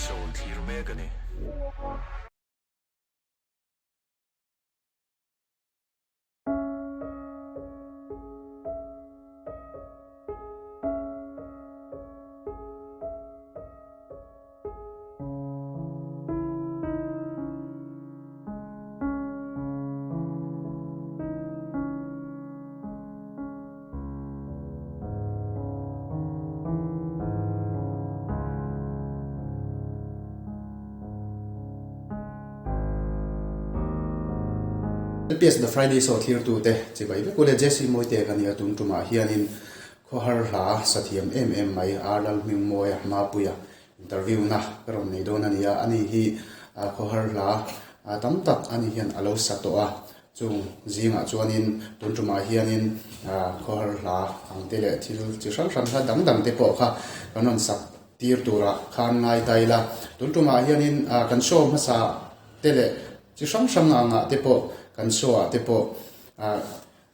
Soul Thir Megani. PS the Friday so clear to te chibai be kule Jesse moite kania tun tuma hianin khohar la sathiam mai arlal ming moya mapuya interview na karon nei don ania ani hi khohar la tam tak ani hian alo satoa chung zinga chuanin tun tuma hianin khohar la angtele thil chi sang sang ha dang te po kha kanon sak tir tura khan ngai taila tun tuma hianin kan show masa tele chi sang sang anga te po kan so te po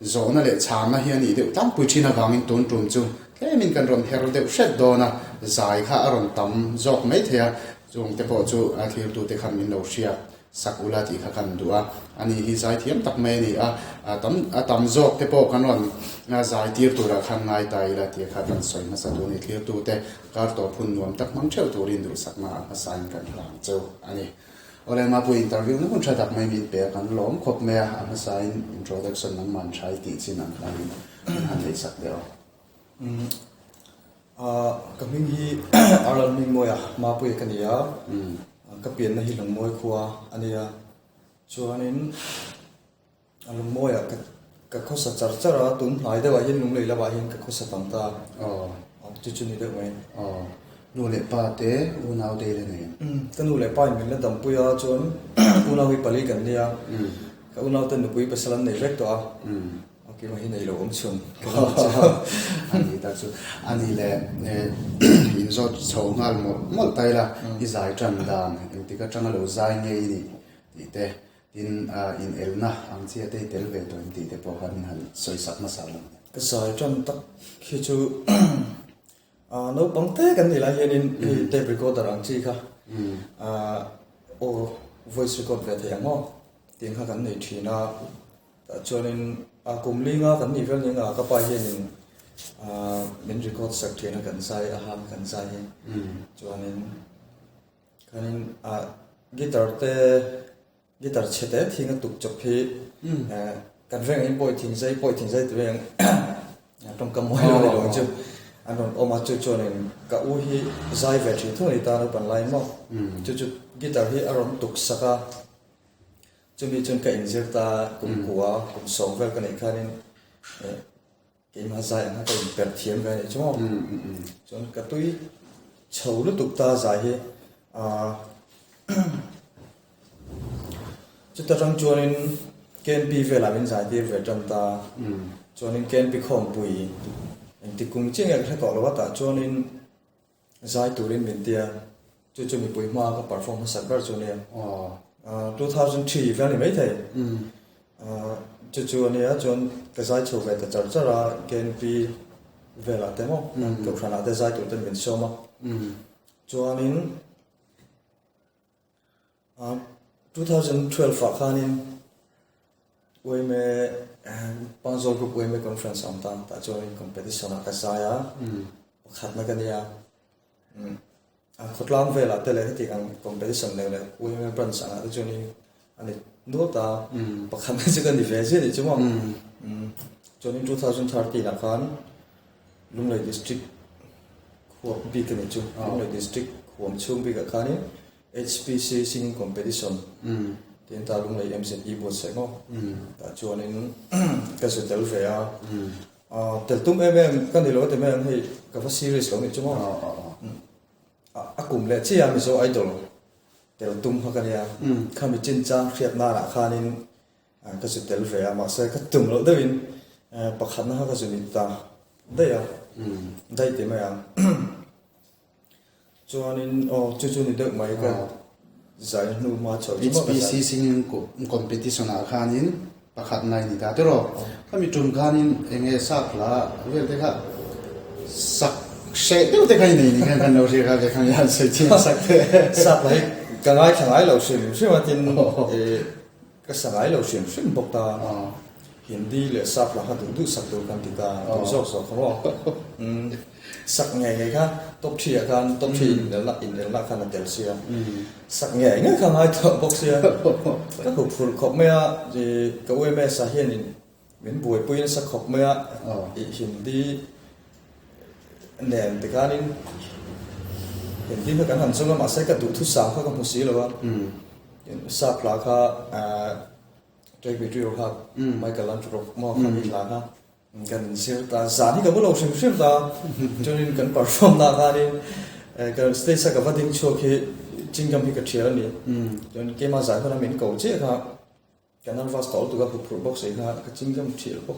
zona le chama hiani de tam puchina wangin ton tum chu kemin kan ron her de shet dona zai kha aron tam jok mai thea chung te po chu a thir tu te khan min lo sia sakula ti kha kan dua ani hi zai thiam tak mai ni tam jok te po kan ron zai tir tu ra khan ngai tai la ti kha kan soi ma sa tu ni thir tu te kar to phun nuam tak mang cheu tu rin du sakma asain kan ram cheu ani Ole ma pu interview na kun chatak mai min pe kan lom khop me a sign introduction nang man chai ti chin an han nei sak deo kaming hi arlan ming moya ma pu kania ka pian na hi long moi khuwa ania chuanin along moya ka khosa charchara tun hlai dewa hin lung leila wa hin ka khosa tamta chu chu ni de mai nu le pa te u nau de le ne tanu le pa min le dam puya chon u nau hi pali kan nia ka u nau tan nu pui pasalan nei vek to a ki ma hi nei lo om chun ani ta chu ani le in zo chho ngal mol tai la i zai tran dan ti ka tang lo zai ngei ni ti te in elna ang chi te tel ve to ti te po han soi sak ma sa lo ka sai tran tak khi chu no bangte kan ni la hianin tape recorder ang chi kha o voice record ve the mo tin kha kan nei thina ta chuanin kumlinga kan ni vel ninga ka pa hianin min record sak thina kan sai ham kan sai chuanin kanin guitar chete thinga tuk chop phi kan veng in boy thing sai tu yang trong kam moi lo chu anon oma chu chonin ka u hi zai ve thi thoi ta no pan lai mo chu guitar hi aron tuk saka chumi chun ka inject ta kum kuwa kum song vel ka nei khanin ke ma zai ha ka per thiam ve chu mo chon ka tui chho lu tuk ta zai hi chu ta rang chonin ken pi ve la min zai ti ve tam ta chonin ken pi khom pui ti kum ching ek tho lo ta chonin zai turin min tia chu mi pui ma ka performance sakar chone 2003 vani mai thai chu ne a chon ka zai chu ve ta char chara ken pi ve la temo to khana de zai tu ten min so ma chonin 2012 fa khanin we me Panzol Group we conference on ta join competition ka saya khat na kania khotlam vela tele ti kan competition le we me branch ana ta join ani no ta pakhan na kan diverse ni chuma join 2013 la khan lunglei district kho bi kan chu lunglei district khom chung bi ka khani HPC singing competition tin ta lung lei MZE bo se mo ta chuanin ka su tel ve tel tum kan ni lo te men hei ka fa series lo ni chumo akum le chi am so idol tel tum ha kan ya khami chin chang khiat na ra khanin ka su tel ve ma se ka tum lo dewin pakhan ha ka su ni ta de ya dai te ma ya chuanin chu ni de mai ka zai nu ma chaw HPC singing competition a khanin pakhat nai ni ta tero kami tum khanin enge sak la vel te kha sak sẽ đâu thế này này kan lo ri ka kan ya sai chin sak te sắp lại cái ngày thằng ấy lâu xuyên xuyên mà tin cái sáng ấy lâu xuyên xuyên bốc ta hiện đi là sắp là hắn đủ sắp đủ kan tita đủ số số không sắc ngày khác top chia kan top chia in là kan là del sia sắc ngày khang ai thọ bốc sia các hộp phun khop mẹ thì cái quê mẹ sa hiền mình buổi buổi sắc khop mẹ hiện đi nền thì cái này hiện đi phải cái hàng xong mà sẽ cái đủ thứ sáu các công sĩ rồi sắp là cái David Rio khác Michelangelo mà không biết là khác cần siêu ta giá thì có lâu siêu ta cho nên cần perform ta cái này cần stage sẽ có phát triển cho khi chính cầm cái chuyện này cho nên cái mà giải pháp là mình cầu chế khác cái năng phát tỏ tụi các pro box ấy khác cái chính cầm chuyện đó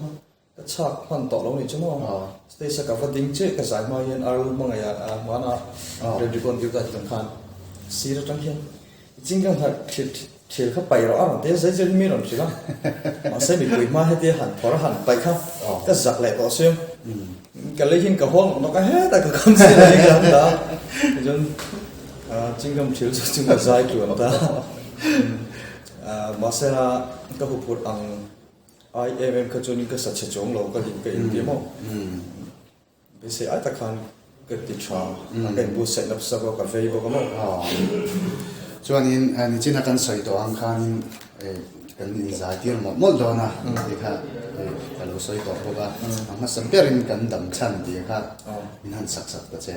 cái chắc hoàn tỏ lâu này chứ mà stage sẽ có phát triển chế cái giải mà hiện ở mà ngày mà na để con điều cái tầm khan xí ra trong hiện chính cầm thật chỉ khắp bảy rõ rồi, thế giới chơi mi rồi chỉ là, mà sẽ bị quỷ ma hay thế hẳn, phở hẳn bảy khắp, cái giặc lệ tỏ xuyên, cái lấy hình cái hôn nó cái hết, tại cái con gì đấy cái đó, cho nên chính cầm chiếu chúng ta giải quyết ta, mà sẽ là cái hộp hộp ăn IMM cái cho nên cái sạch sẽ chống lâu cái cái điểm mà, bây giờ ai ta khăn cái tiết trà, cái bút sẽ lập sắp vào cà phê vào cái món. cho nên anh chỉ là cần soi đồ ăn khan cần giải tiền một đó na thì khác cái lối soi đồ của bạn mà sắm bia rin cần đậm chân thì khác mình ăn sặc sặc cái chế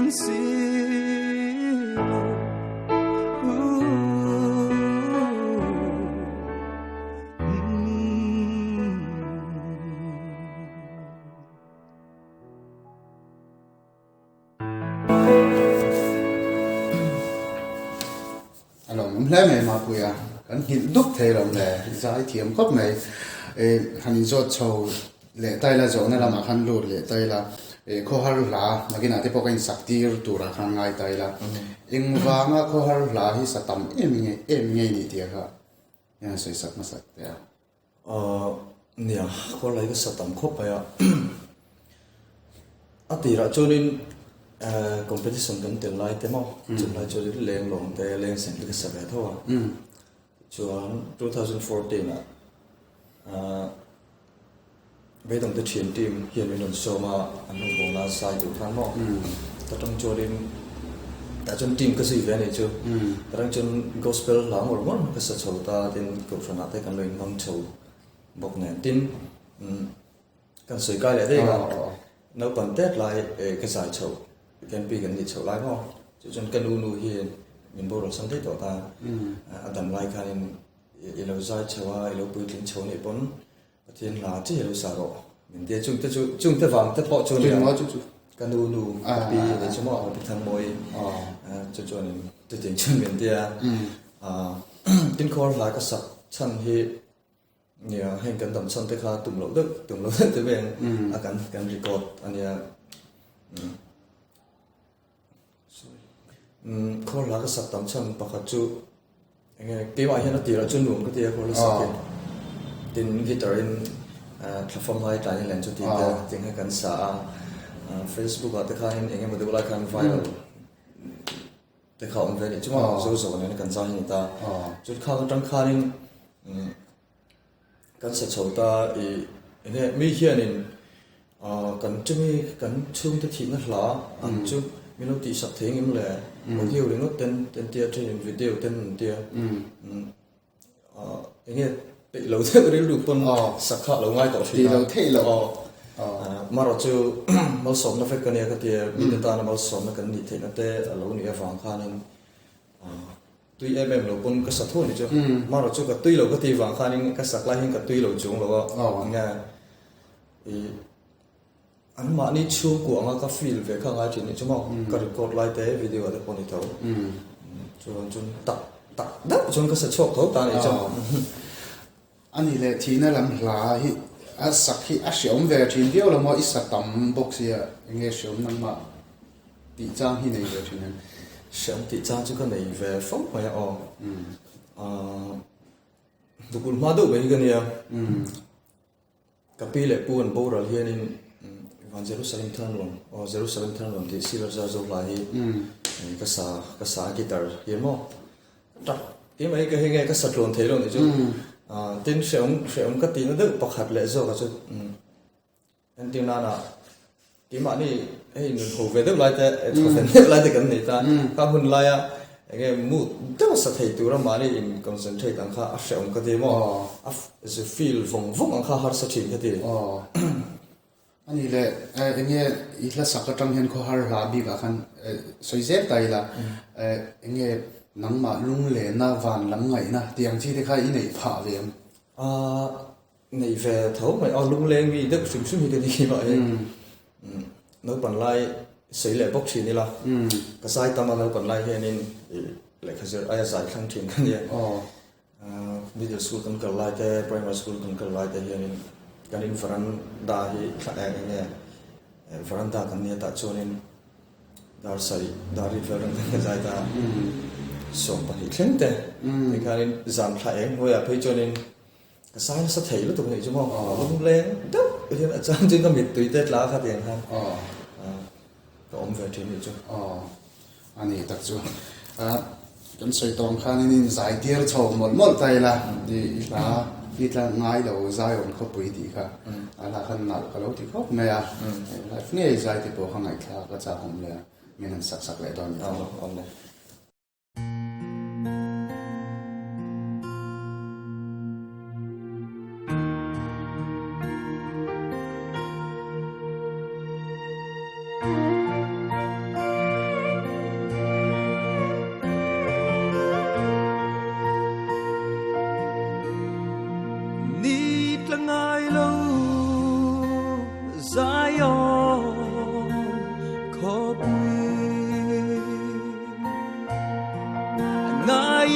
can see lẽ mày mà bùi à anh hiện đúc thế lòng lẽ giải thiểm khóc này hắn dốt châu lẽ tay là dỗ này là mà hắn lụt lẽ tay là khó har là mà cái nào thì bao cái sắc tiêu tu ra khang ngay tay là in vàng á khó har là hi sa tam em nghe đi tiệt ha nhà xây sắc mà sắc thế nè có lấy cái sát tầm khóc vậy à thì ra cho nên competition kan tel lai te mo chum lai cho đi leng long te leng sen cái sa ve tho chuan 2014 bây đồng te chiến team hiện mình on show mà anh hùng bóng đá sai từ tháng mo ta trong cho đến ta trong team cái gì về này chứ ta trong gospel là một món cái sự sầu ta đến cầu sản te kan lên mong sầu bọc nè tin kan soi cái lại đây là nấu bản tết lại cái giải sầu cái pi cái gì sầu lại mo cho trong cái nu hiện mình bố rồi sang tết đó ta adam lại cái ilo giải sầu ilo bùi tin sầu này bốn thiên là chỉ ilo sao rồi mình đi chung tới vàng tới họ cho nên cái nu pi để cho mọi người thằng mồi cho nên tôi tính chung mình đi tin call lại cái sập chân hi nhiều hành cần tầm chân tới khá tụm lỗ đức tới bên cần record anh ya call lại cái sập tầm chân bạc chú nghe cái bài hiện nó tì là chân luồng cái tì call là sập tin guitar in platform lại trái lên cho tì cái tiếng hay cần sa Facebook ở tới khá hiện nghe một đôi lại cần viral tới khảo về để chúng mà rồi này cần sao hiện ta chút khá trong khá nên kan sa chota ine mi hianin kan chumi kan chung te thina hla an chu minuti sak thengim le audio le no ten tia train video ten tia ine pe lo the ri lu pon sakha lo ngai ko thì lo thế lo mà rồi chu mal som na fe kan ya ka tia mi ta na mal som na kan ni the na te lo ni avang khanin tuy em lo pun cái sát thôi chứ mà rồi cho cái tuy lo cái thì vàng khai cái sắc lại hình cái tuy lo chúng lo nghe thì anh mà đi chua của anh cái feel về khang ai chuyện này chứ mà cái record lại thế video ở đây còn đi thấu cho tập đắp cho cái sát chọc thấu ta này chứ anh ấy thì nó làm là hi sắc hi xiêm về chuyện điều là mà ít sắc tầm box ya nghe xiêm năng mà bị trang hi này về chuyện này sáng thì cha chứ cái này về phong phải tụi con mà đâu vậy cái này cái pi lệ buồn bầu rồi hiện nên van Jerusalem turn on Jerusalem turn on thì xưa ra rồi lại cái sa guitar hiện mo cái mấy cái hình cái sạt lún thế rồi chứ tin sẽ ông cái tin nó được bọc hạt lệ rồi cái chứ anh tin là cái mà này ấy người hồ về được lại thế hồ về lại thế cái này ta các hun lại à cái mood đó là thấy tụi nó mà này in concentrate anh khá sẽ ông cái gì mà is a feel vong anh khá har sát cái gì anh ấy là anh ấy ít là sắc trong hiện có har là bị cả khăn soi dép tay là anh ấy nắng mà lung lệ na van lắm ngày na tiếng chi thì khai này phá về này về thấu mày lung lên vì được sung sung cái gì vậy nói bản lai xây lại bốc xí này là cái sai tâm nói bản lai hiện nên lại cái gì ai giải khăn chuyện cái gì middle school cần cái lại thế primary school cần cái lại thế hiện nên cái nên phần đa hi cái này phần đa cái này ta cho nên dar sari dar river cái giải ta sống bằng hình khen thế cái nên giảm lại ngồi ở phía cho nên cái sai nó sẽ thấy nó tụi này chứ không lung lên đó cái là chẳng chừng có mệt tùy tết lá khác tiền ha cái ông về chuyện này chứ anh ấy đặc trưng cái sợi tông khăn nên giải tiết chầu một tay là đi là ít là ngay đầu giải ông không bùi đi cả là khăn nào cái lâu thì khóc mẹ là nghe giải thì bộ khăn này là cái cha ông là mình sắc lại toàn ông này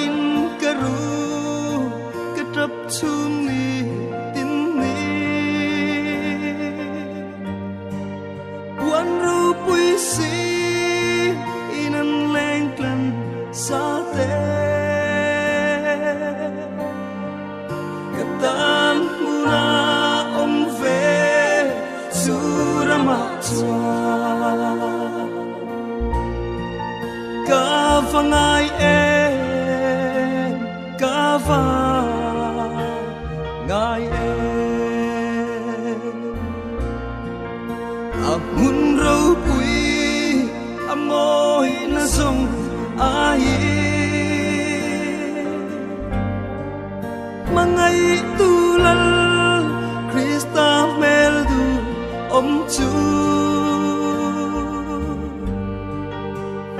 in karu katrap chum ni tin ni wan ru pui si inan leng klan sa te katan muna om ve surama chwa ka vangai em ka va ngai em amun ro pui amoi na song ai mangai tulal Krista meldu om chu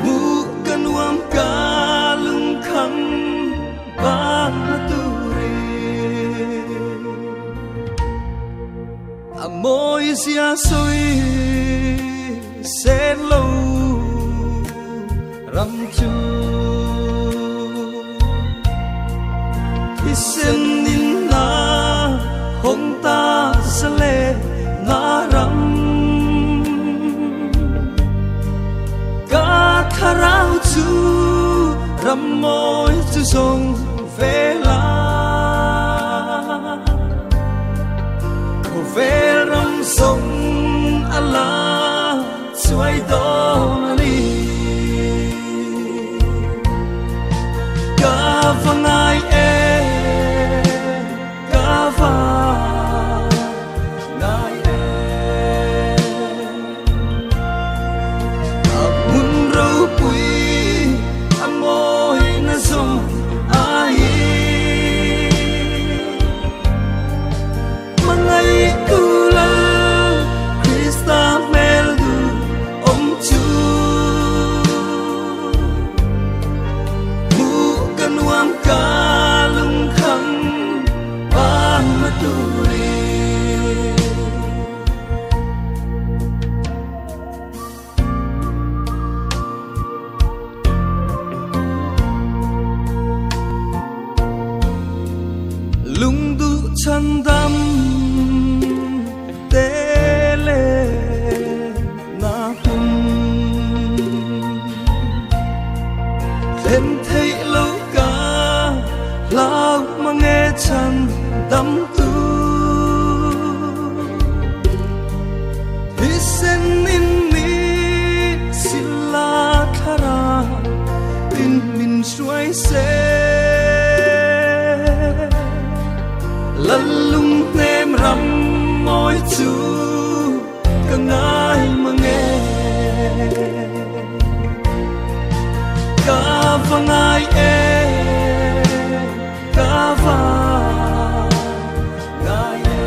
mu kanwam kalung kham ban turi amoy sia soi sen lo ram chu isen nin na hong ta sale na ram ka tharau chu ram moi chu song ve la ko ve ram song ala chuai don ali ka vangai e ka va ngai e amun ro pui amoi na song ai mangai kula Krista meldu om chu mu kanwam kalung kham ban maturi lung du chan dam te le na hum lên thấy lâu cả lao mà nghe chan dam tu hisen in mi sila khara in min suai se lalung nem ram môi chu ka ngai ma nghe ka vangai e ka va ngai e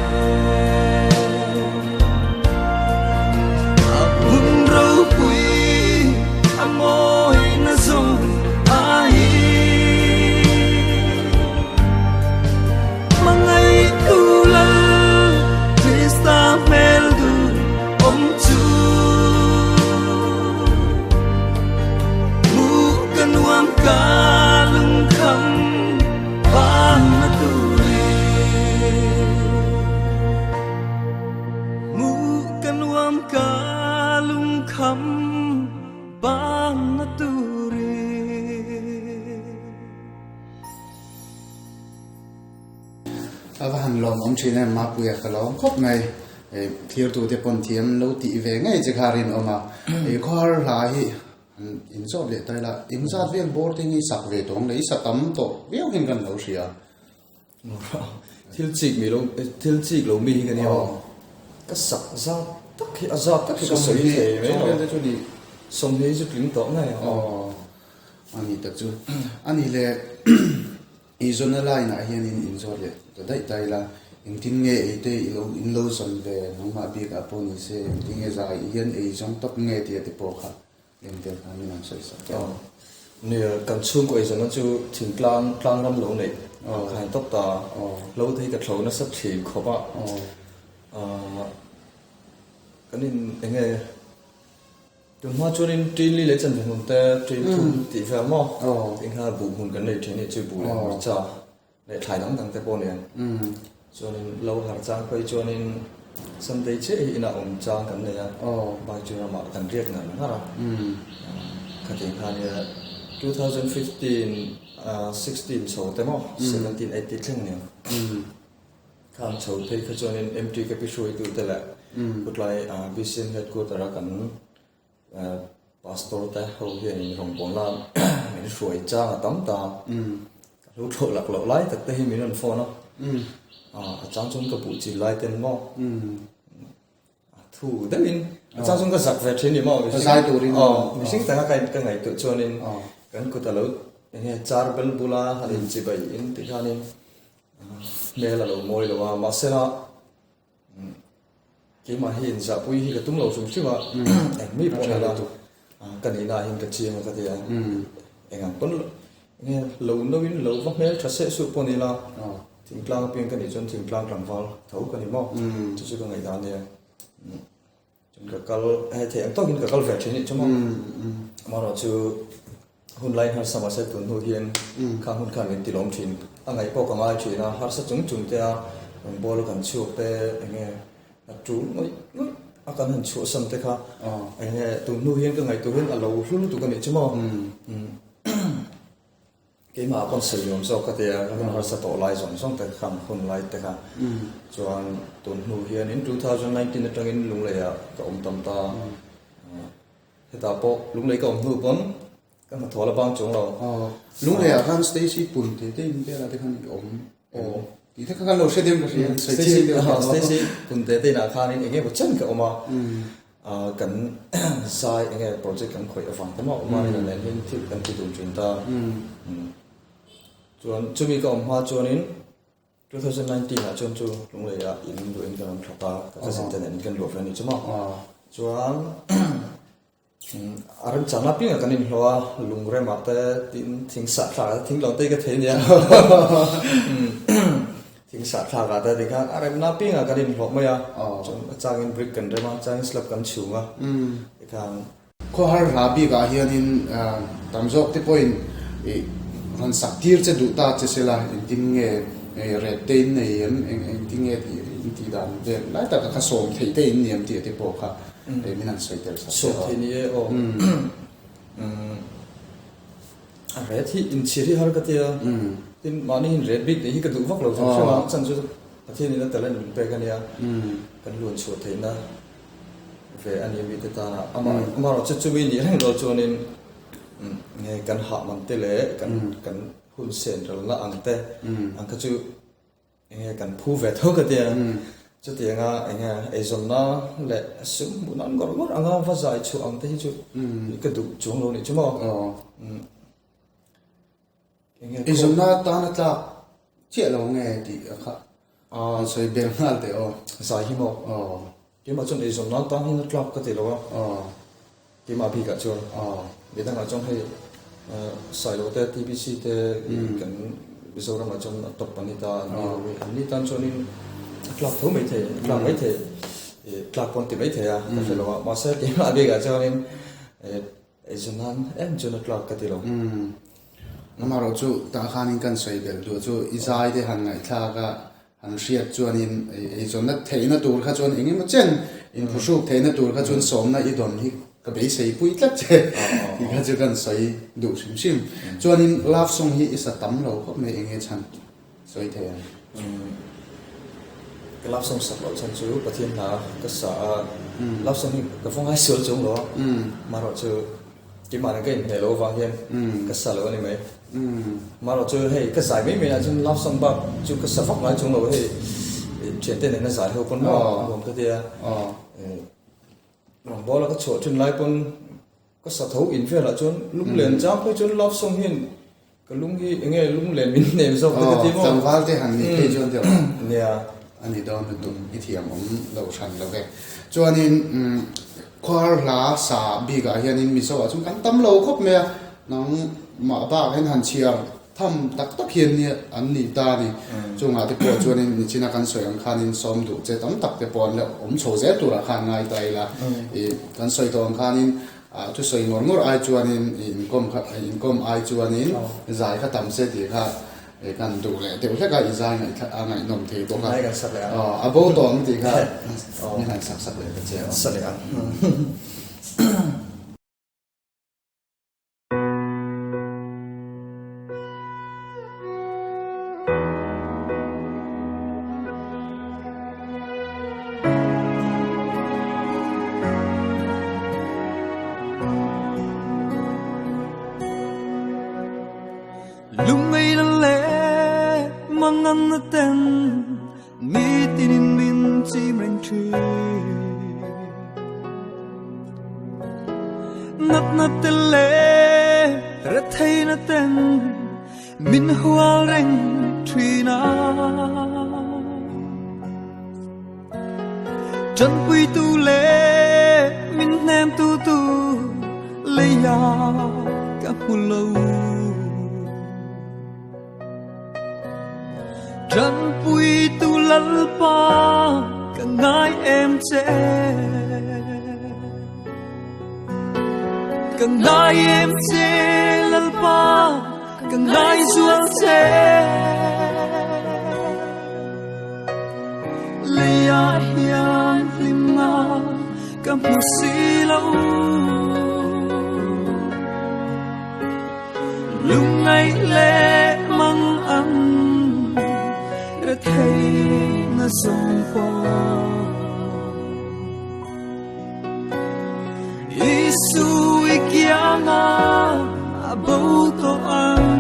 amun ro pui amoi na song ai mangai kula Krista meldu om chu mu kanwam kalung kham ban turi mu kanwam kalung kham ban turi avan lom om chine ma puya kalom khop ngai thir tu te pon thiam lo ti ve ngai che kharin oma e khar la hi in so le tai la in za ven boarding i sak ve tong lei satam to veo hin kan lo sia thil chik lo mi cái này cái sắc ra tất khi azap tất khi cái sợi thế mấy cho đi sông thế chút lính tóm này ani tak chu ani le izonala ina hian in zo le to dai tai la in tin nge e te in lo son ve nong ma bi ka poni se tin nge za hian e jong top nge ti te po kha lem te kha min an sai sa nè cần chung của nó chú thỉnh plan năm lỗ này khai tóc ta lỗ thấy cái lỗ nó sắp chỉ khó bạ cái nên anh nghe tụi nó cho nên train li lấy chân về hồn ta train thu tỷ phèo mò Ồ. tiếng ha bù hồn cái này train này chơi bù lại hồn cha để thay đóng thằng tép bò này cho nên lâu hàng trang quay cho nên sân đây chế in là ông trang cái này à bao nhiêu là mà thằng riết này nó ha cái tiếng ha này 2015 16 thế mò 17 18 thằng này khám chầu thấy cái cho nên MT cái bị suy tụi thế lại một lại vision headquarter kan pastor ta hầu hiện rong bóng lan mình suy cha tắm ta lúc thổ lạc lộ lái thực tế mình làm phone nó trang chúng cái bộ chỉ lái tên mò thủ đấy mình trang chúng cái giặc về trên điểm mò mình sinh ta cái ngày tự cho nên cái cô ta lớn nghe char bên bula hay chỉ vậy in thì ra nên mẹ là lẩu mồi là mà sẽ là cái mà hiện ra bùi hi cái tung lẩu xuống chứ mà em mi bỏ là cái này là hiện cái chi mà cái gì em ăn tuấn nghe lẩu nấu in lẩu vắt mẹ chả sẽ sụp này là thỉnh klang pin cái này chân thỉnh klang làm vào thấu cái này mò chứ cái ngày đó này chúng cái cal hay thì em tôi cái cal về trên này chứ mà rồi chứ hôn lại har sama sẽ tuần hồi hiện khang hôn khang ti long thin angai po kang ai thina har sa chung chung te bol kan chu te nge tu noi akan han chu sam te kha nge tuần hồi hiện cái ngày tuần hiện alo hlu tu kan ni chmo cái mà con sử dụng cho cái te kan har sa to lai zong song te kham hôn lại te kha chuan tuần hồi hiện in 2019 tangin lung le ya ka tam ta heta po lung le ka hu pon cái mà thua là bao nhiêu rồi lúc này han Stacy bùn thì tên bây giờ thì han ổn thì thế các lô xe đêm cái gì Stacy bùn thì tên là khan nên nghe một chân cái mà cần sai nghe project cần khởi ở phòng thế mà nên là nên thì cần chỉ dùng chúng ta chuẩn bị cái hoa cho nên 2019 là chuẩn lúc này là in đồ in cái làm thapa cái sinh tên này cần đồ phải này chứ mà chuẩn aram chana ping kan in hloa lungre ma te tin thing sa thla thing lo te ka the nia thing sa thla ga ta dikha aram na ping kan in hlo maya chang in brick kan rema chang slab kan chunga ikhan ko har rabi ga hianin tamjok te point ran saktir che du ta che sela tin nge re tein nei en tin nge ti dan de lai ta ka som thei te in niam ti te po kha để mình ăn sợi tơ so thế này red thì in chỉ har cái tia tin mà ni red big thì cái đủ vóc lâu rồi mà chân chú thế này là tao lên về cái này cái luôn chuột thế na về anh em bị ta ama rồi chú bị gì hay rồi cho nên nghe cái hạ mình tê lệ cái hun sen rồi là ăn tê ăn cái chú nghe cái phu về thôi cái tia cho tiếng anh Asian na lệ súng muốn ăn gọt gọt ăn phát giải chu ăn thế chứ cái đủ chúng luôn này chứ mà Asian na ta na ta chia lâu nghe thì khác rồi bên nào thì giải hi mà cái mà trong Asian na ta hin club cái gì đó cái mà bị cả chưa để đang ở trong hay giải đầu tiên TBC thế cái bây giờ mà trong top panita ni tan cho nên club thú mấy thế club mấy thế club con tìm mấy thế à phải là mà sẽ cái mà bây giờ cho nên Asian em cho nó club cái gì đó mà rồi chú ta khan kan soi bel du chú izai de han ngai tha ga han riat chuanin Asian na theina tur kha chuan engem chen in phusuk theina tur kha chuan som na idon hi ka be sei pui tlat che ki kha chu kan soi du sim sim chuanin love song hi is a tam lo khop me enge chan soi the cái lắp sông sập lỗ chân chú và thiên là cái sở lắp sông cái phong hai sửa chúng đó mà rồi chứ cái mà cái hệ lỗ vàng hiền cái sở lỗ này mấy mà rồi chứ hay cái giải mấy mình là chúng lắp sông bạc chú cái sở phong hai chúng lỗ thì chuyển tên này nó giải theo con bò gồm cái kia lòng bò là cái chỗ trên lái con cái sở thấu in phía là chốn lúc liền giáp với chốn lắp sông hiền cái lúc nghe lúc liền mình ném sau cái gì mà tầm vào thế hàng này cái chốn được nè anh ấy đó nó tụng ít thiam lâu sanh lâu cái cho nên khoa lá xả bị cái hiện in miso chúng căn tâm lâu khóc mẹ nó mà ba cái hành chiang thăm tắc tắc hiện nè anh nị ta nè chúng à thì bỏ cho nên chỉ là căn soi ăn khan in xóm đủ chế tấm tắc thì bỏ là ốm sầu rét tụ là khan ngay tay là căn soi tàu khan in tu soi ngor ai chuanin income ai chuanin zai kha tam se ti kha kan du le te kha ka izai ngai nom thei bo kha Ngai kan sak le abo tong ti kha ni han sak le ka che sale an Lungai lan le mangan na ten mi tinin min chim reng tri nat te le ra thei na ten min hua reng tri na chân quy tu le min nem tu le ya ka hu lâu chân bụi tu lal pa cả ngài em che cả ngài em che lal pa cả ngài zual che leia hian lima cả musi lâu lung ngày lệ mang ăn ra thấy nó sông qua Isu ikianga abau to ang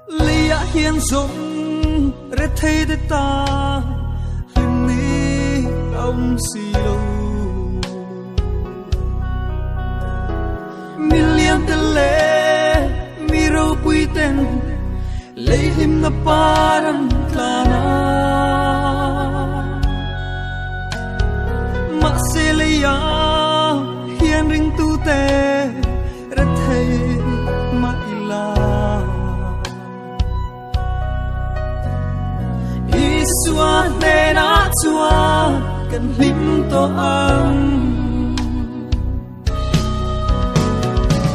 lia hiền giống ra thấy để ta ông xì lâu mi liang te le mi rau pui ten lấy him na parang klana ma se le ya hian ring tu te ra thei ma ila isua ne na chua kan lim to ang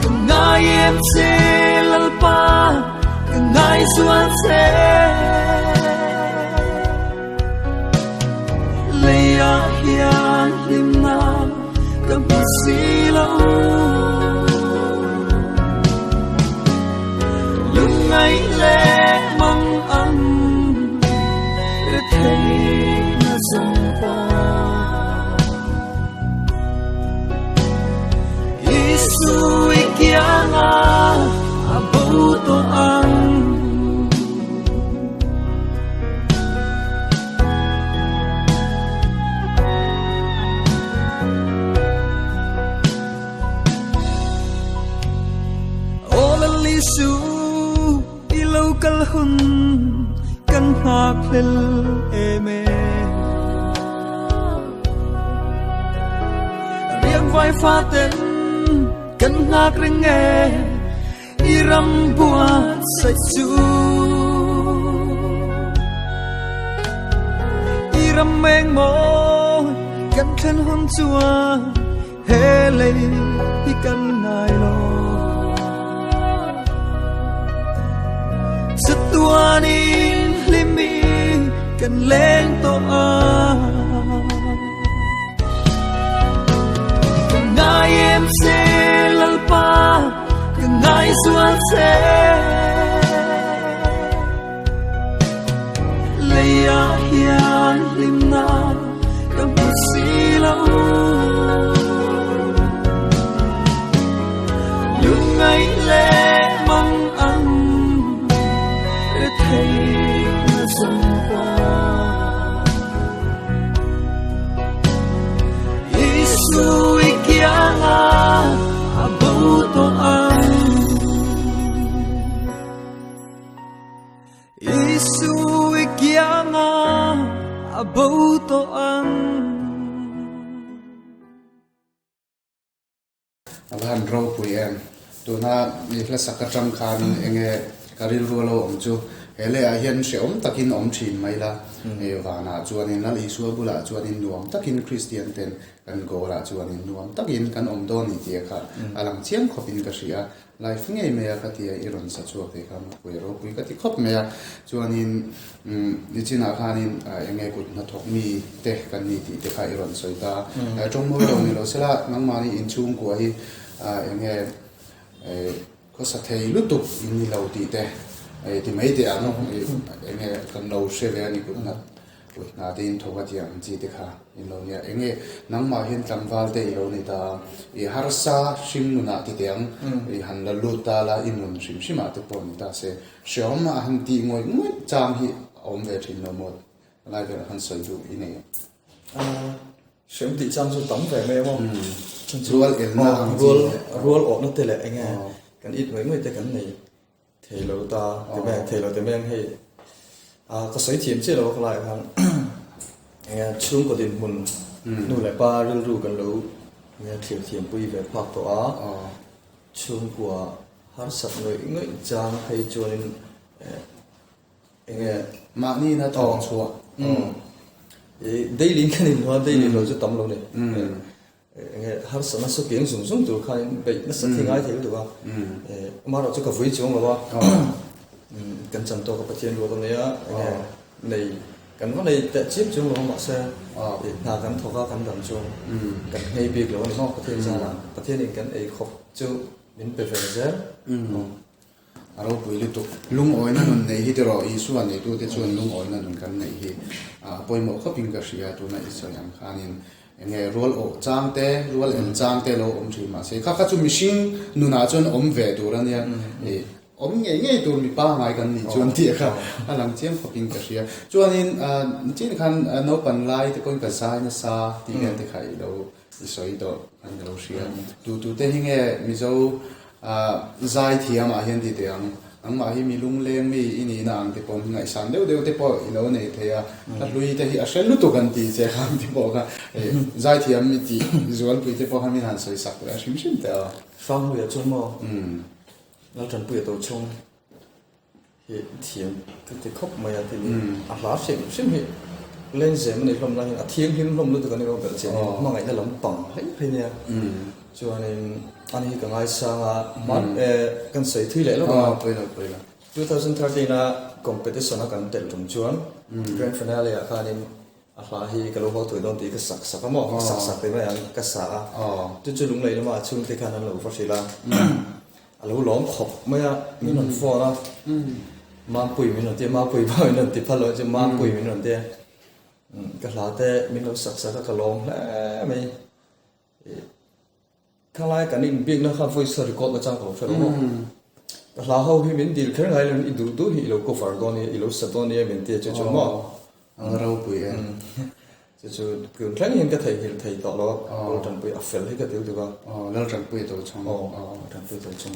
kan ngai em se lal pa kan ngai suan se leia hian lim na kan si lo lung ngai le mang ang re thei na song pa Isu ikianga abau to ang Ola lisu ilaw kalhun kan haklil eme riang vai fa ten kan ngak ring e iram buat sa chu iram meng mo kan khan hon chua he le hi kan ngai lo satuani limi kan leng to a ngai em se lal pa ngai suan se leia hian lim na kan si lo lung ngai le mang ang re thei na sông qua Isu ikianga abau to ang Isu ikianga abau to ang alan ro pui em tu na ni la sakatram khan enge karil rolo om chu hele a hian sheom takin om thin mai la e wana chuanin la isu bula chuanin nuam takin Christian ten kan gola chuanin nuam takin kan om don ni tia kha alang chiang khopin ka ria life ngei me ka tia iron sa chu te kam puiro pui ka ti khop me chuanin ni china khanin enge kut na thok mi te kan ni ti te kha iron soita tong mo lo ni lo sela nangmani in chung ko hi enge ko sa thei lutuk in ni lo ti te thì mấy thì anh nghe cần đầu xe về anh cũng là tin thuộc cái gì gì thì khá in lâu nha nghe nắng mà hiện trong vào đây lâu này ta har sa sim nu na thì tiếng hắn là lụt ta là in luôn sim sim mà thì bọn ta sẽ sớm mà hắn đi ngồi ngồi trang hi ông về trên nó một lại về hắn sử dụng in này sớm thì trang số tấm về mê không rual ổn nó thế là anh nghe cần ít mấy người ta cần này thầy lâu ta thầy lâu thì hay có sấy thiểm chứ lâu lại hàng nghe chung có tiền hồn nụ lại ba ru gần lâu nghe thiểm thiểm bùi về phát tỏa chung của hát sập người trang hay cho nên nghe mà ni na thong chua đây lính cái này hoa đây lính rồi cho tấm lâu này nghe hát sập nó số kiến dùng từ khai bị nó sập thì ngay thì được không mà rồi cho cả vui chung rồi ba cần chăm to cái chuyện luôn này á này cần có này tại chip chung luôn mà xe là cần thọ cần đầm chung cần ngay việc luôn nó có thể ra là có thể nên cần ấy học chung đến về về giờ aro pui lutuk lung oina nun nei hi tero isu an nei tu te chuan lung oina nun kan nei hi poimo khoping ka ria tu na isayam khanin enge rol o changte rol en changte lo om thi ma se kha chu machine nuna chon om ve durania om nge tur mi pa ngai kan ni chuan ti kha alang chiam khoping ka ria chuanin chin khan no pan lai te kon ka sai na sa ti nge te khai lo isoi do an lo ria tu te hinge mi zo zai thiam a hian ti te ang ma hi mi lung leng mi ini na ang te pom ngai san deu te po ilo nei thea a lui te hi a shel lu to kan ti che kham ti po ka zai thiam mi ti zual pu te po ha mi han soi sak la shim te a phong huya chung mo nó trần bùi tổ chung hiện thiểm thì khóc mày thì à lá xịn hiện lên dễ mà này lồng lại thiêng hiến lồng luôn từ cái này vào cái mà ngày nó lồng bằng hết thế nha cho nên anh ấy càng ai sang mắt cần sấy thứ lệ lắm mà 2013 là competition nó cần tiền trồng chuan grand finale à khai nên à lá hi cái lô tuổi đầu thì cái sặc cái mỏ sặc thì mấy anh cái sả chứ đúng này mà chung thì khai nó lẩu phát là lâu lắm học mấy mình làm phò đó mà bùi mình làm thế mà bùi bao mình làm thế phát rồi chứ mà bùi mình làm thế cái lá thế mình làm sặc cái lồng lẽ mày khang lai cái này biết nó khang phơi sợi cột nó trang cổ phải không cái lá hậu thì mình đi cái này là ít đủ thì lâu có phải đó này lâu sắp đó này mình tiền cho chúng mà rau bùi cho cường kháng hiện cái thầy tỏ đó lâu trần bùi áp phèn hết cái thứ được không lâu trần bùi tổ chung trần bùi tổ chung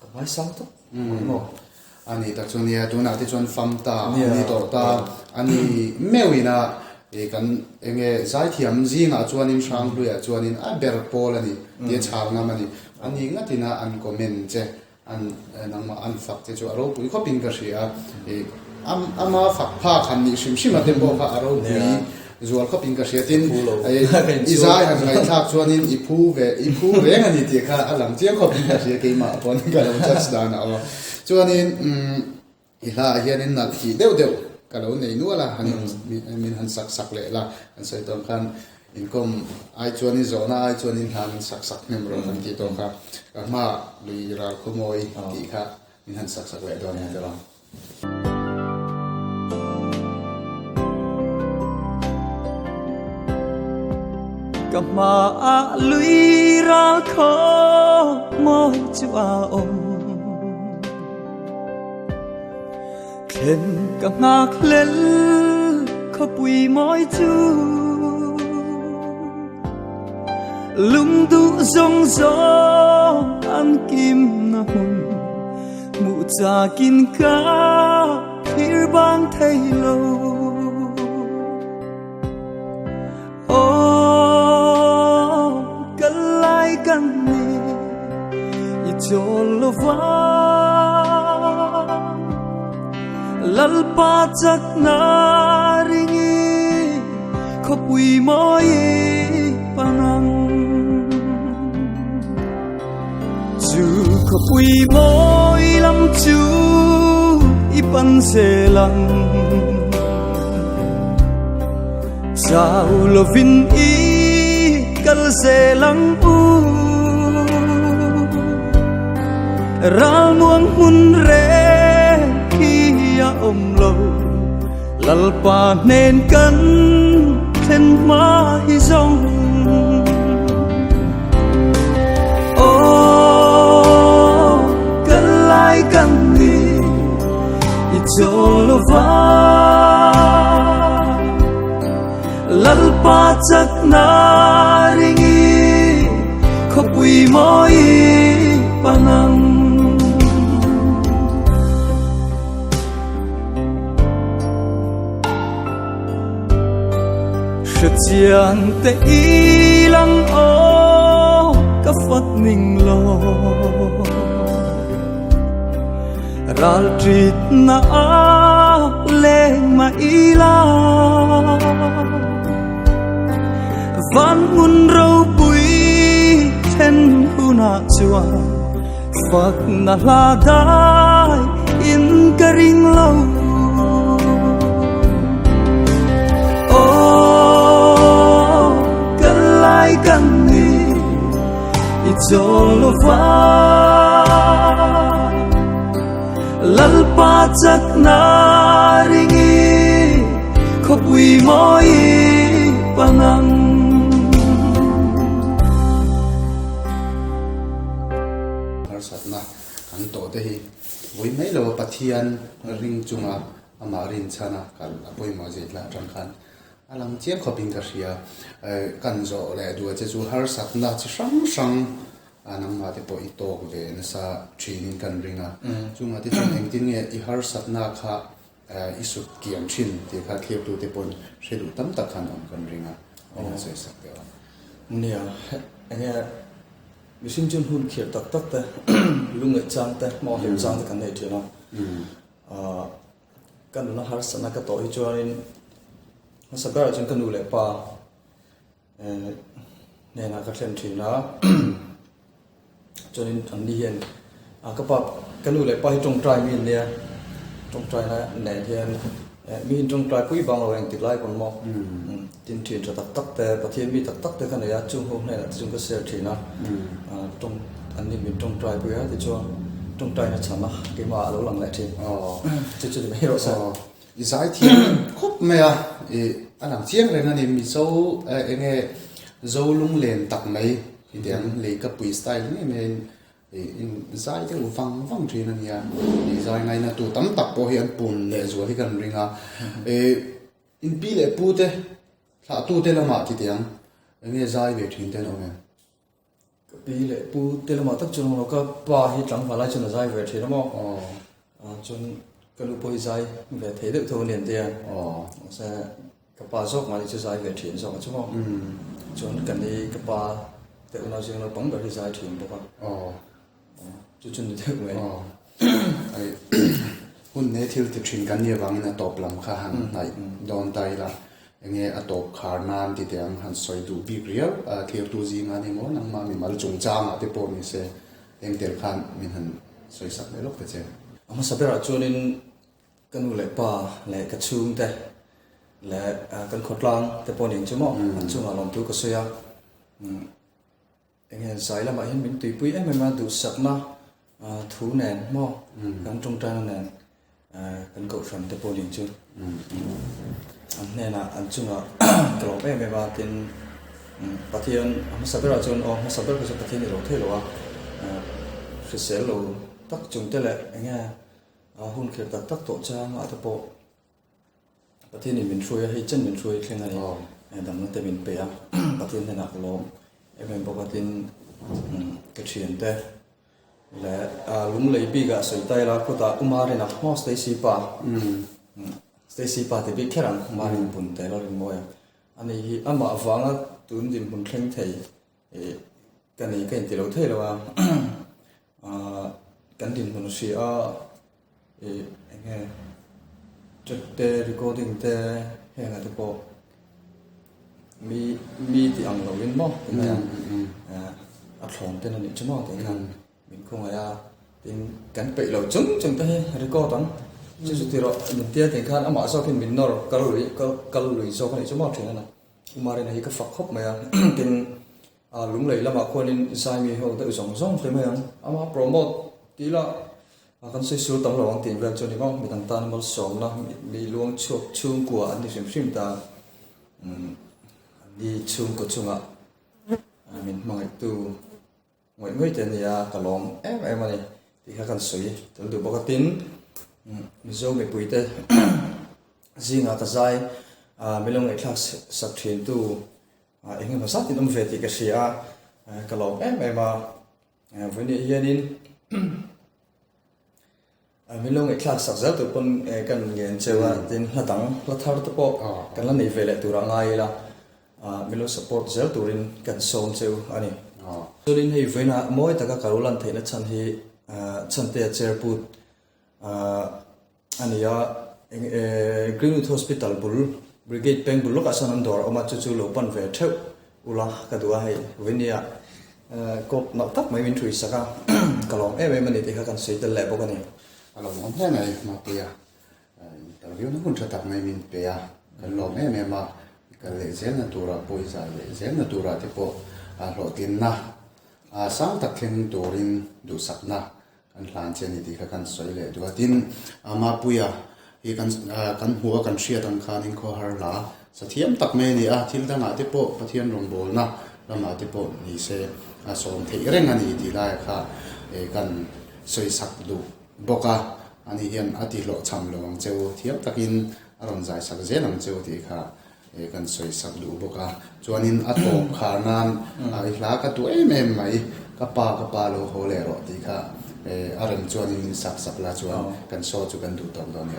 cái máy sáng tốt ani ta chuan ya tu na ti chuan fam ta ani tor ta ani mewina kan enge zai thiam zinga chuanin sang luya chuanin a ber pol ani ti chhanga mani ani ngatina an comment che an nangma an fak che chu aro pui khopin ka ria ama fak pha khan ni sim ate bo kha aro pui zual khopin ka ria tin izai han ngai thak chuanin ipu reng ani ti kha alam chiang khopin ka ria ke ma pon ka lo touchdown aw chuanin ila hianin na thi deu ka lo nei nu la han min han sak le la an sai tom khan income ai chuanin zona ai chuanin han sak nem ro han ti to kha ma lui ra khomoi ti kha min han sak le do ni ta Kama lui ra khomoi chua om khen cả ngạc lên khó bùi mỏi chu lung tu rong gió ăn kim na hồng mụ già kín cá khir ban thay lâu ô cần lại cần nè Jolova lalpa chak na ringi khopui moi panang chu khopui moi lam chu ipan se lang chao lovin i kal se lang u ral muang hun re kia om lo lalpa nên cân thêm ma hi dòng ô cân lai cân đi Jolova lalpa chak na ringi khopui moi panang sự chiang te ilang o ka phật ning lo ral trit na a leng ma ila van mun rau bui then huna chua phật na la dai in ka ring lo kan ni Jolova lalpa chak na ringi khopui moi panang har satna kan to te hi voi mai lo pathian ring chunga ama rin chana kal apoi ma je la ran khan alang chiang khoping ka ria kan zo le du che chu har satna chi sang anang ma te po I tok ve na sa training kan ringa chunga ti chang tin nge I har satna kha isu kiam chin ti kha khep tu te pon shedu tam tak khan om kan ringa ona se sak te nia enge misin chun hun khier tak tak te lunga chang te mo hem chang te kan nei thina kan na har satna ka to hi chuanin sabara chun kanu le pa ne na ka thlem thina chonin an ni hian ka pa kanu le pa hi tong trai mi ne tong trai na ne hian mi tong trai pui bang lo eng ti lai kon mo tin thin tra tak tak te pathian mi tak tak te kan ya chung ho ne chung ka ser thina tong an ni mi tong trai pui ha ti cho tong trai na chama ke ma lo lang la thi chu chu me ro sa izai thiên khop me a alang chiang re na ni mi zo enge zo lung len tak mai hi diang le ka pui style ni men in zai te u vang thi na nia ni zai ngai na tu tam tak po hian pun le zo hi kan ringa in pi le pu te tha tu te lama ti diang enge zai ve thin te no me pi le pu te lama tak chun lo ka pa hi tlang ma lai chun zai ve thi na mo chun kalu poi zai ve the de thon len te sa ka pa sok ma ni chu zai ve thin so chu mo chun kan ni ka pa te na jing lo bang da hi zai thin bo ka chu chun de me ai hun ne thil ti thin kan ni wang na top lam kha han nai don tai la enge atop khar nan ti tiang han soi du bi real clear tu ji nga ni mo nang ma mi mal chung cha ma te po ni se eng tel khan min han soi sak le lok te che ama sabera chunin kanu le pa le ka chung te le kan khotlang te po ning chumo chunga lom tu ko soya enge sai la ma hin min tui pui em ma du sakna thu nen mo kan chung tang nen kan ko sam te po ning chu nên là anh chung là kalau em mà tin pathian ama sabera chun ama sabera ko pathian ni lo the lo se se lo tak chung te le enge hun khir tak tak to cha ma ta po pathian ni min throi hi chen min throi thleng ani dam na te min pe a pathian na nak lo em bo pathian ke thian te le lung lei bi ga soi tai la ko ta umare na host te si pa Stacy party big kerang marin pun telo rin moya ani hi ama awanga tun din pun thleng thei kani kain tilo thei lawa kan din hun si a nghe trực tế recording te hay là po mi ti ang lo win mo te na a thong te na ni chmo te kan min khong aya tin kan pe lo chung chung te record ang chu chu ti ro min tia te khan ama so kin min nor kal lui so kan chmo the na umare na hi ka fak khop ma ya tin lung lei lama khonin sai mi ho te song song te ma yang ama promote ti la kan sei sur tam lo ang tin vel choni ma mi tang tan mal som na mi luang chok chung kwa an ni sim ta đi chung ko chunga min mangai tu ngoi te ni ya kalom em ani ti kha kan sui tul du bokatin mi zo mi puite zinga ta zai milong e class sak thin tu engem sa tin um ve ti ka sia kalom em veni yanin milong e class sak zal tu pon kan ngen chewa tin hlatang hlathar to po kan la nei vele tu ra ngai la milo support zel turin kan som cheu ani turin hei vena moi taka karulan theina chan hi chan te chair put ani ya Greenwood Hospital bul brigade peng bul ka sanan dor oma chu lo pan ve theu ula ka duwa hei venia kop na tak mai min thui saka kalom mani te kan sei te le bokani alo mom he nei ma pia interview na hun thatak mai min pe ya kalom ma cái lệ zel na tura bôi ra lệ zel na tura thì po lo tin na sang tak khen turin du sak na kan hlan chen ni ti kha kan soi le du tin ama puya hi kan huwa kan shia tan khan in kho har la sathiam tak me ni thil da na te po pathian rom bol na lama te po ni se som thei reng ani ti la kha kan soi sak du boka ani hian ati lo cham lo ang cheu thiam takin aron zai sak zen ang cheu ti kha kan soi sak du boka chuanin atok khanan hla ka tu mai ka pa lo ho le ro ti kha aram chuanin sak la chuan kan so chu kan du tong do ni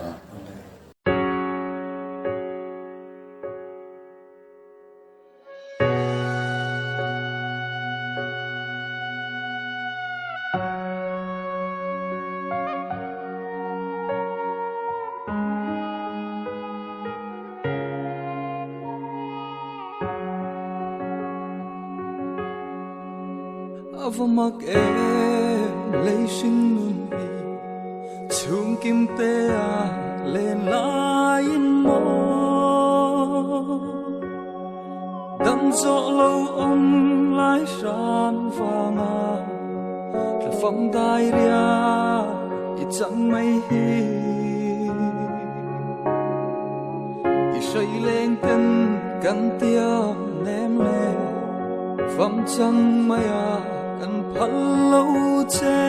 Avamak lấy sinh nun hi chung kim te lên lại mo đâm gió lâu ông lái san vàng là phong tai ria ít chẳng mây hi ít say lên tên căn tiêu ném lên phong chẳng mây kan phalo che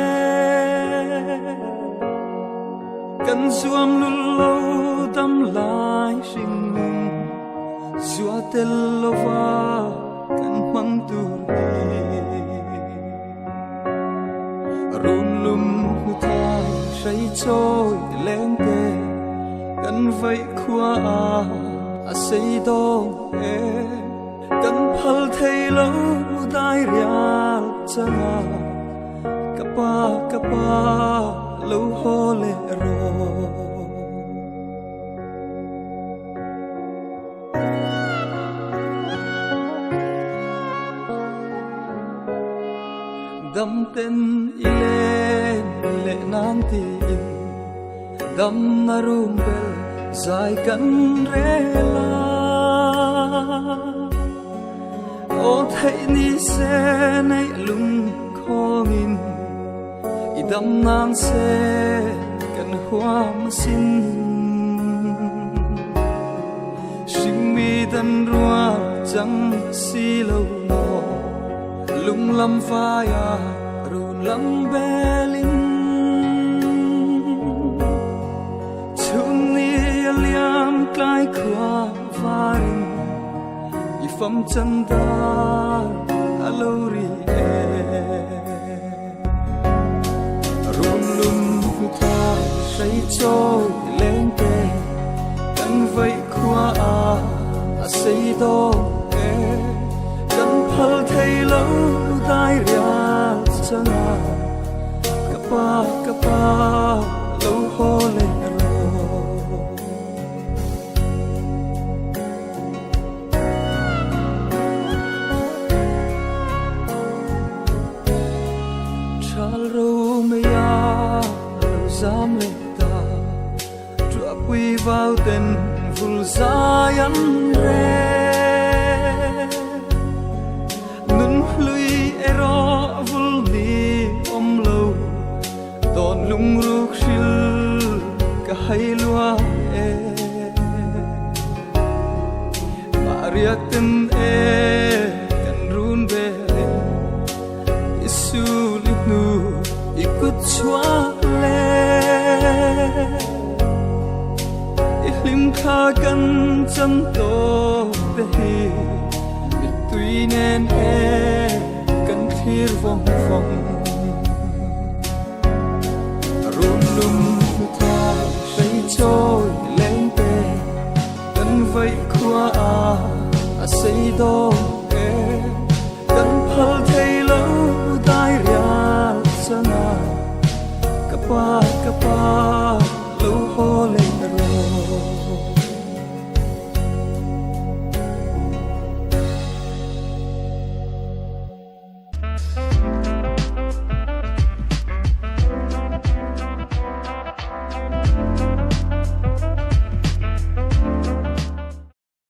kan zuam lu lo dam lai sing zua tel lova kan mang tu run lum hu thai say trôi lên te kan vai khua say do kan phal thei lo dai real changa kapa lo ho le ro dam ten ile nan ti dam narum bel zai kan rela o thấy ni se nay lung khongin idam nan se kan huam sin shimi dan rua chang si lo no lung lam fa ya run lam belin chung ni liam klai khwa farin phẩm chân ta alori run lum tha say trôi lên te kan vai khua say do kan phal thei lo dai ria changa pa lo ho le ro chal ro me ya lo zam le ta tra pui vào tên vul zayan re nun lui ero vul ni om lo ton lung ruk shil ka hai lua e mariak ten e kan run be isu nu ikut chua le lim kha kan cham to te hi tui nen e kan thir vong vong run lum tha sei choi leng te kan vai khua a sei do